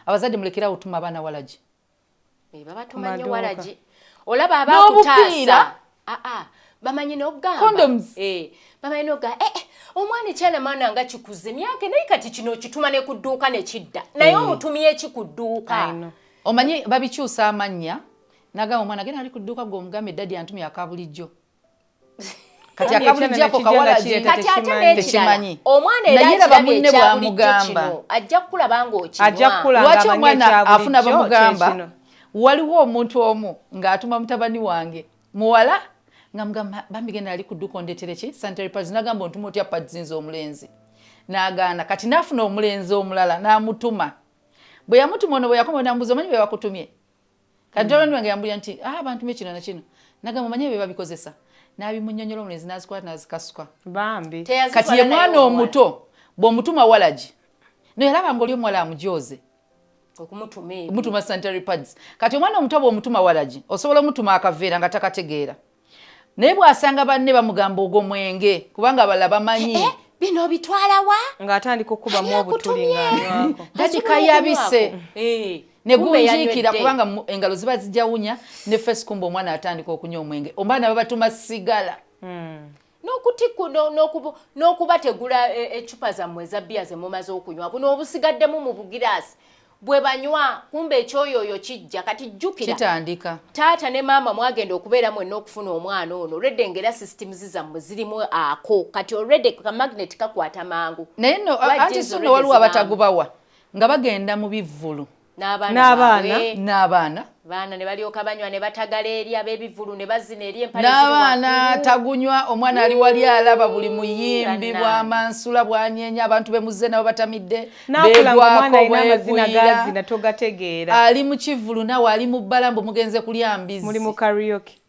abazadde mulekera utuma abaana Waragi babatuma nnyo Waragi olaba abakutaasa bamanyi n'okugamba condoms bamanyi n'okugamba omwana ekyana maana nga kikuze myaka naye kati kino kituma ne ku dduuka ne kidda naye omutumye eki ku dduuka omanyi babikyusa amannya nagamba omwana genda ali ku dduuka gwe omugambe eddadi antumye akabulijjo kati akabulijjo ako Kawalagi kati ate n'ekirala omwana era akirabye ekyabulijjo kino ajja kukulaba ng'okinywa lwaki omwana afuna bamugamba waliwo omuntu omu ng'atuma mutabani wange muwala nga mugamba bambi genda ali ku dduuka ondeetere ki sanitary pads nagamba ontuma otya pads nze omulenzi n'agaana kati n'afuna omulenzi omulala n'amutuma bwe yamutuma ono bwe yakoma n'amubuuza omanyi bwe bakutumye kati mutabani wange yambulira nti bantumye kino na kino nagamba omanyi bye babikozesa n'abimunnyonnyola omulenzi n'azikwata n'azikasuka bambi kati ye mwana omuto bw'omutuma Waragi noyalaba ng'oli omuwala amujooze okumutuma sanitary pads kati omwana omuto bw'omutuma Waragi osobola omutuma akaveera nga takategeera naye bw'asanga banne bamugamba ogw'omwenge kubanga abalala bamanyi bino bitwala wa ng'atandika okubamu obutuli ng'anywako dadi kayabise ne gunjiikira kubanga engalo ziba zijjawunya ne face kumba omwana atandika okunywa omwenge omwana babatuma sigala n'okubategula ecupa zammwe eza bbiya ze mumaze okunywa buno obusigaddemu mu bugiraasi bwe banywa kumbe ekyoyoyo kijja kati jjukira kitandika taata ne maama mwagenda okubeera mwenna okufuna omwana ono olwedde ngera systems zammwe zirimu ako kati olwedde ka magnet kakwata mangu naye no anti sono waliwo abatagubawa nga bagenda mu bivvulu n'abaana baana ne balyoka banywa ne batagala eri ab'ebivvulu ne bazina eri empale n'abaana tagunywa omwana ali wali alaba buli muyimbi bw'amansula bwanyeenya abantu bemuzze nabo batamidde begwako ali mu kivvulu nawe ali mu bbalambu mugenze kulya mbizi muli mu karaoke